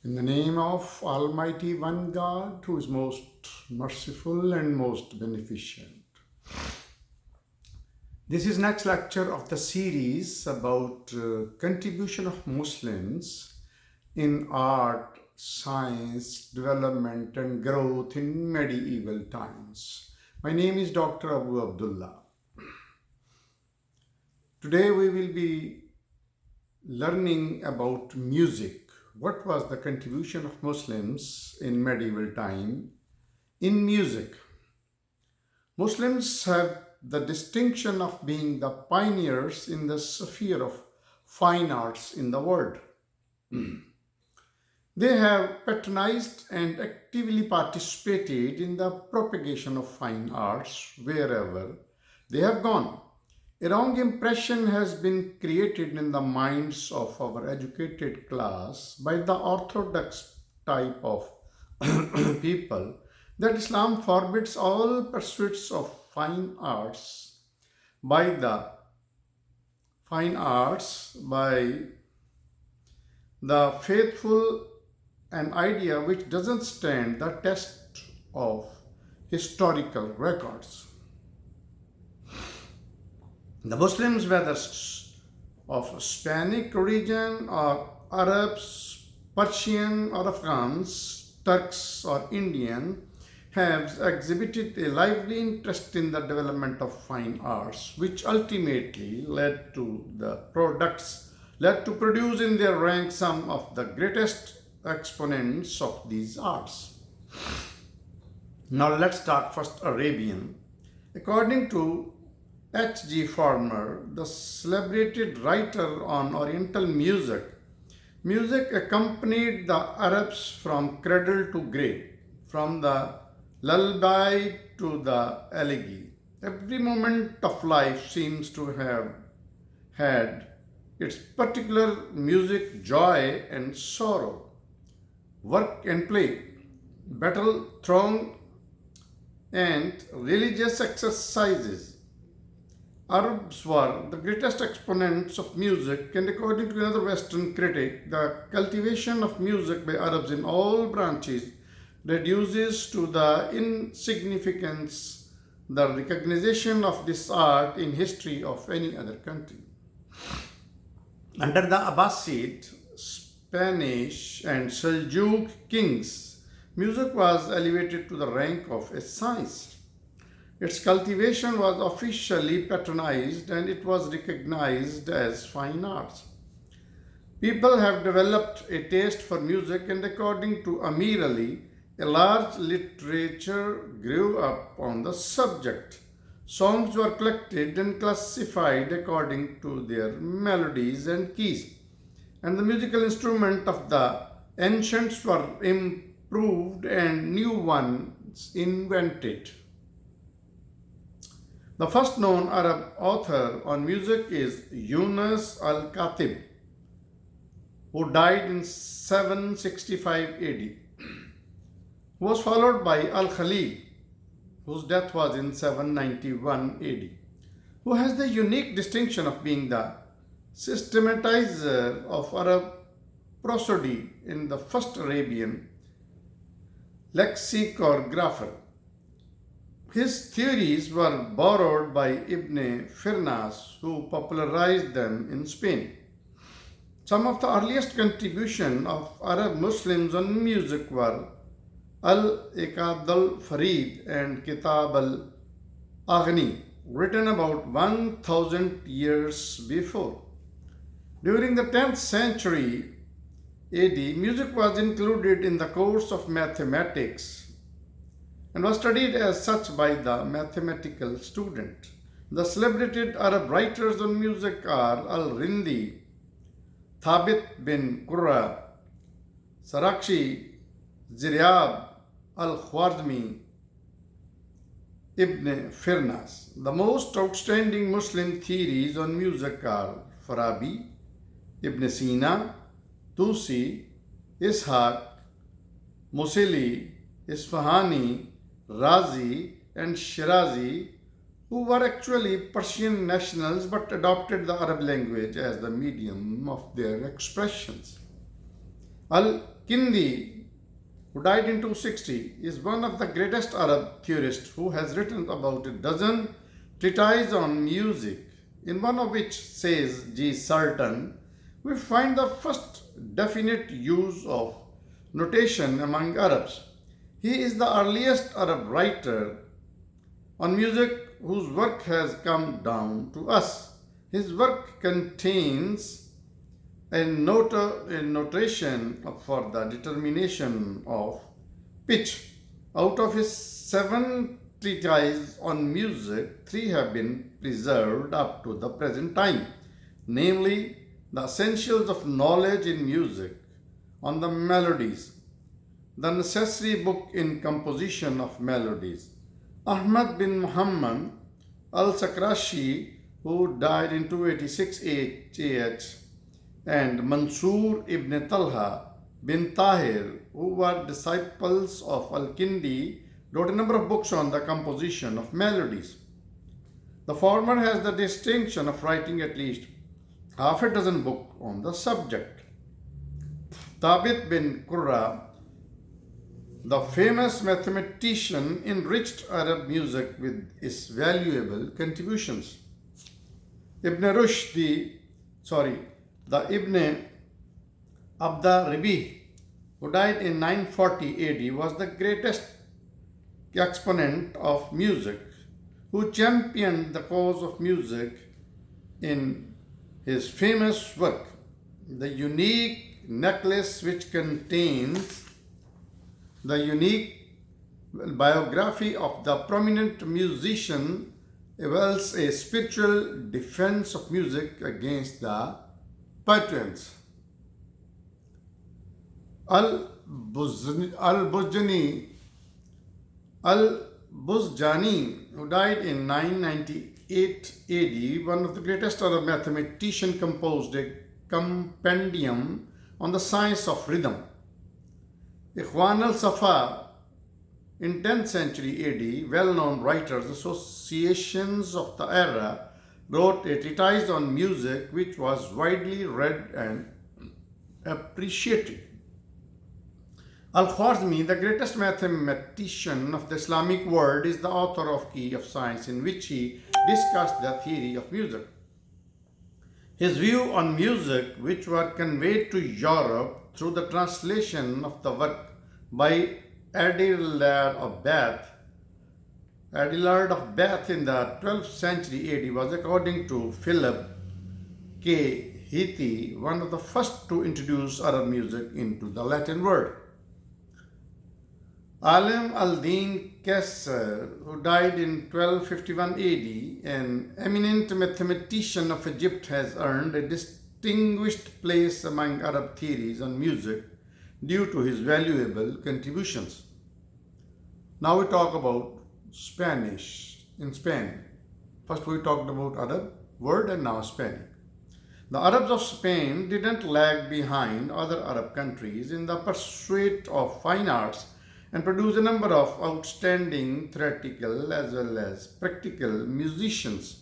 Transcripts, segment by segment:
In the name of Almighty One God, who is most merciful and most beneficent. This is next lecture of the series about contribution of Muslims in art, science, development and growth in medieval times. My name is Dr. Abu Abdullah. Today we will be learning about music. What was the contribution of Muslims in medieval time in music? Muslims have the distinction of being the pioneers in the sphere of fine arts in the world. They have patronized and actively participated in the propagation of fine arts wherever they have gone. A wrong impression has been created in the minds of our educated class by the orthodox type of people that Islam forbids all pursuits of by the by the faithful, an idea which doesn't stand the test of historical records. The Muslims, whether of Hispanic origin or Arabs, Persian or Afghans, Turks or Indian, have exhibited a lively interest in the development of fine arts, which ultimately led to produce in their ranks some of the greatest exponents of these arts. Now let's talk first Arabian. According to H.G. Farmer, the celebrated writer on Oriental music accompanied the Arabs from cradle to grave, from the lullaby to the elegy. Every moment of life seems to have had its particular music, joy and sorrow, work and play, battle, throng, and religious exercises. Arabs were the greatest exponents of music, and according to another Western critic, the cultivation of music by Arabs in all branches reduces to the insignificance the recognition of this art in history of any other country. Under the Abbasid, Spanish, and Seljuk kings, music was elevated to the rank of a science. Its cultivation was officially patronized and it was recognized as fine arts. People have developed a taste for music, and according to Amir Ali, a large literature grew up on the subject. Songs were collected and classified according to their melodies and keys, and the musical instruments of the ancients were improved and new ones invented. The first known Arab author on music is Yunus al-Khatib, who died in 765 AD, who was followed by Al-Khalil, whose death was in 791 AD, who has the unique distinction of being the systematizer of Arab prosody in the first Arabian lexicographer. His theories were borrowed by Ibn Firnas, who popularized them in Spain. Some of the earliest contributions of Arab Muslims on music were Al-Iqad al-Farid and Kitab al-Aghni, written about 1000 years before. During the 10th century AD, music was included in the course of mathematics and was studied as such by the mathematical student. The celebrated Arab writers on music are Al-Rindi, Thabit bin Qurra, Sarakshi, Ziryab, Al-Khwarizmi, Ibn Firnas. The most outstanding Muslim theories on music are Farabi, Ibn Sina, Tusi, Ishaq, Musili, Isfahani, Razi, and Shirazi, who were actually Persian nationals but adopted the Arab language as the medium of their expressions. Al Al-Kindi, who died in 260, is one of the greatest Arab theorists who has written about a dozen treatises on music, in one of which, says G. Sultan, we find the first definite use of notation among Arabs. He is the earliest Arab writer on music whose work has come down to us. His work contains a notation for the determination of pitch. Out of his 7 treatises on music, 3 have been preserved up to the present time, namely The Essentials of Knowledge in Music, on the Melodies, The Necessary Book in Composition of Melodies. Ahmad bin Muhammad al-Sakrashi, who died in 286 AH, and Mansur ibn Talha bin Tahir, who were disciples of Al-Kindi, wrote a number of books on the composition of melodies. The former has the distinction of writing at least half a dozen books on the subject. Thabit bin Qurra, the famous mathematician, enriched Arab music with its valuable contributions. Ibn Ibn Abda Ribi, who died in 940 AD, was the greatest exponent of music, who championed the cause of music in his famous work, The Unique Necklace, which contains the unique biography of the prominent musician, evolves a spiritual defense of music against the patrons. Al-Buzjani, who died in 998 AD, one of the greatest Arab mathematicians, composed a compendium on the science of rhythm. Ikhwan al-Safa, in 10th century AD, well-known writers, associations of the era, wrote a treatise on music which was widely read and appreciated. Al-Khwarizmi, the greatest mathematician of the Islamic world, is the author of Key of Science, in which he discussed the theory of music. His view on music, which were conveyed to Europe through the translation of the work by Adilard of Bath in the 12th century AD, was, according to Philip K. Hithi, one of the first to introduce Arab music into the Latin world. Alim al-Din Kassar, who died in 1251 AD, an eminent mathematician of Egypt, has earned a distinguished place among Arab theories on music due to his valuable contributions. Now we talk about Spanish in Spain. First we talked about Arab word and now Spanish. The Arabs of Spain didn't lag behind other Arab countries in the pursuit of fine arts and produced a number of outstanding theoretical as well as practical musicians.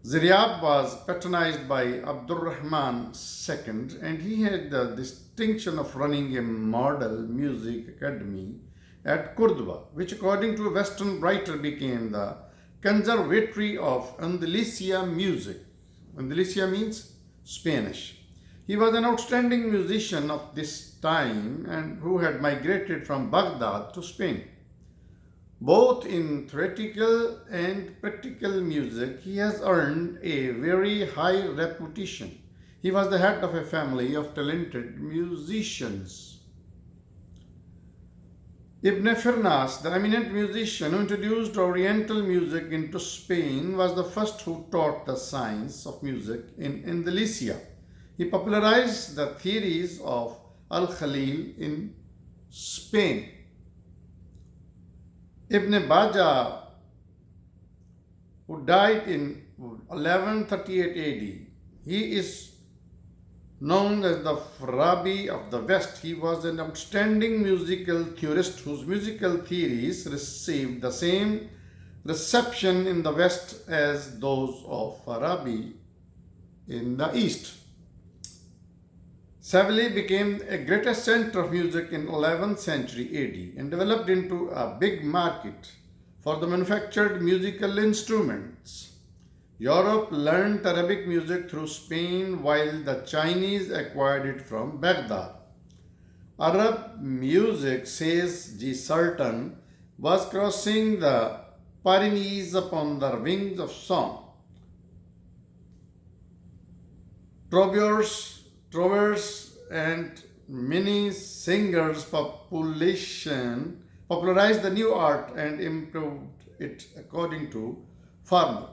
Ziryab was patronized by Abdurrahman II, and he had the distinction of running a model music academy at Cordoba, which, according to a Western writer, became the Conservatory of Andalusia music. Andalusia means Spanish. He was an outstanding musician of this time and who had migrated from Baghdad to Spain. Both in theoretical and practical music, he has earned a very high reputation. He was the head of a family of talented musicians. Ibn Firnas, the eminent musician who introduced Oriental music into Spain, was the first who taught the science of music in Andalusia. He popularized the theories of Al-Khalil in Spain. Ibn Baja, who died in 1138 AD, he is known as the Farabi of the West. He was an outstanding musical theorist whose musical theories received the same reception in the West as those of Farabi in the East. Seville became a greatest center of music in 11th century AD and developed into a big market for the manufactured musical instruments. Europe learned Arabic music through Spain while the Chinese acquired it from Baghdad. Arab music, says G. Sultan, was crossing the Pyrenees upon the wings of song. Troubadours and many singers popularized the new art and improved it according to formula.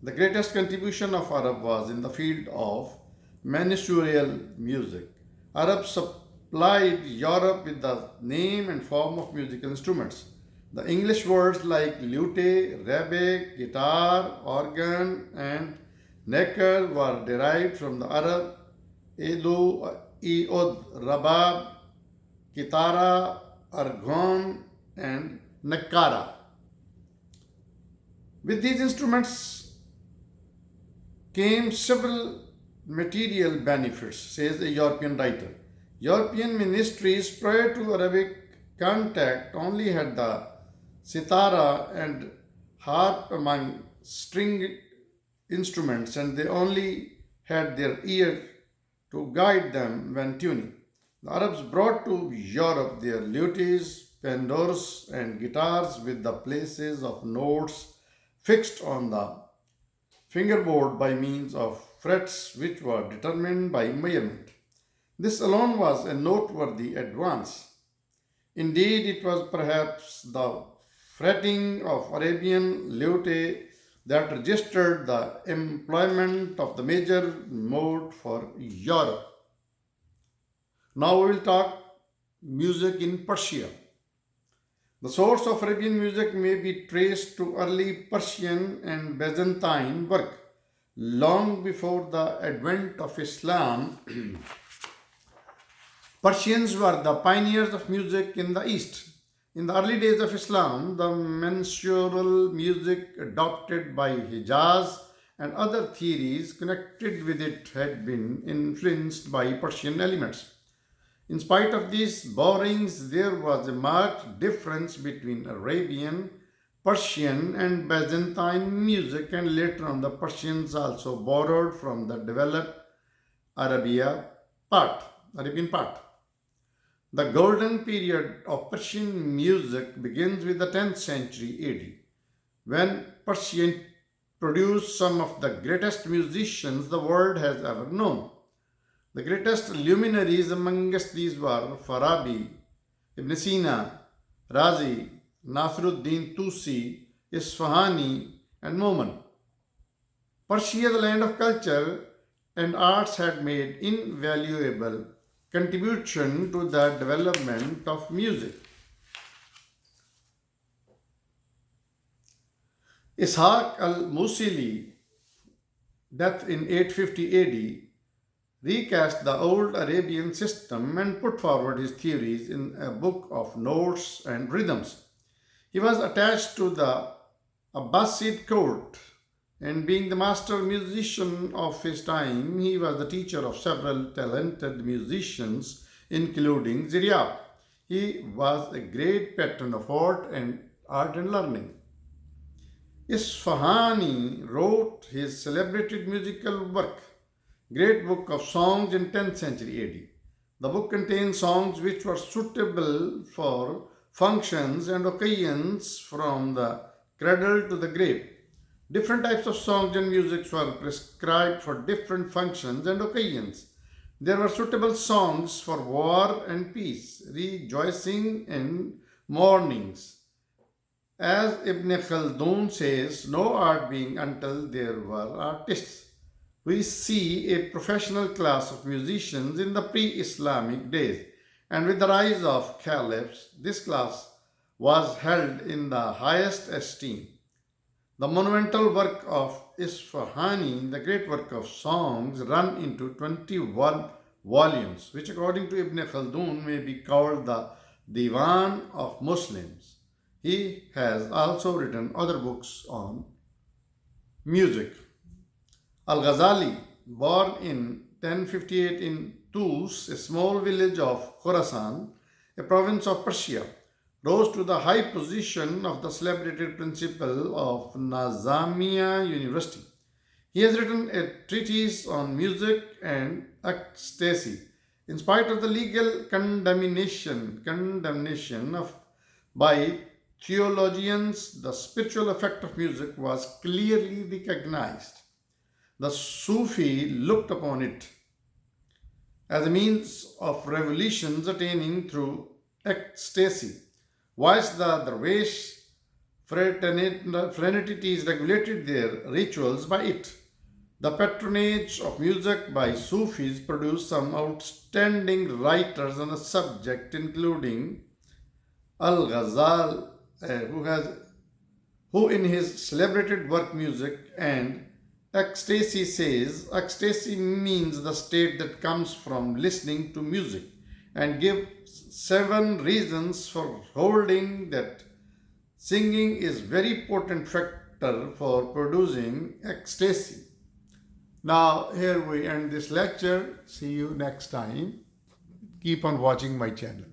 The greatest contribution of Arab was in the field of ministerial music. Arabs supplied Europe with the name and form of musical instruments. The English words like lute, rebec, guitar, organ, and necker were derived from the Arab edu, eod, rabab, kitara, argon, and nakara. With these instruments came several material benefits, says a European writer. European ministries prior to Arabic contact only had the sitara and harp among string instruments, and they only had their ear to guide them when tuning. The Arabs brought to Europe their lutes, pandors, and guitars with the places of notes fixed on the fingerboard by means of frets which were determined by measurement. This alone was a noteworthy advance. Indeed, it was perhaps the fretting of Arabian lute that registered the employment of the major mode for Europe. Now we will talk music in Persia. The source of Arabian music may be traced to early Persian and Byzantine work. Long before the advent of Islam, Persians were the pioneers of music in the East. In the early days of Islam, the mensural music adopted by Hijaz and other theories connected with it had been influenced by Persian elements. In spite of these borrowings, there was a marked difference between Arabian, Persian, and Byzantine music, and later on the Persians also borrowed from the developed Arabian part. The golden period of Persian music begins with the 10th century AD, when Persian produced some of the greatest musicians the world has ever known. The greatest luminaries amongst these were Farabi, Ibn Sina, Razi, Nasruddin Tusi, Isfahani, and Moman. Persia, the land of culture and arts, had made invaluable contribution to the development of music. Ishaq al-Musili, death in 850 AD, recast the old Arabian system and put forward his theories in a book of notes and rhythms. He was attached to the Abbasid court, and being the master musician of his time, he was the teacher of several talented musicians, including Ziryab. He was a great patron of art and learning. Isfahani wrote his celebrated musical work, Great Book of Songs, in 10th century AD. The book contains songs which were suitable for functions and occasions from the cradle to the grave. Different types of songs and music were prescribed for different functions and occasions. There were suitable songs for war and peace, rejoicing and mournings. As Ibn Khaldun says, no art being until there were artists. We see a professional class of musicians in the pre-Islamic days, and with the rise of caliphs, this class was held in the highest esteem. The monumental work of Isfahani, the great work of songs, run into 21 volumes, which according to Ibn Khaldun may be called the Diwan of Muslims. He has also written other books on music. Al-Ghazali, born in 1058 in Tus, a small village of Khorasan, a province of Persia, rose to the high position of the celebrated principal of Nazamiya University. He has written a treatise on music and ecstasy. In spite of the legal condemnation by theologians, the spiritual effect of music was clearly recognized. The Sufi looked upon it as a means of revolutions attaining through ecstasy, whilst the Darwish fraternities regulated their rituals by it. The patronage of music by Sufis produced some outstanding writers on the subject, including Al-Ghazal, who in his celebrated work Music and Ecstasy says, ecstasy means the state that comes from listening to music, and gives 7 reasons for holding that singing is very potent factor for producing ecstasy. Now here we end this lecture. See you next time. Keep on watching my channel.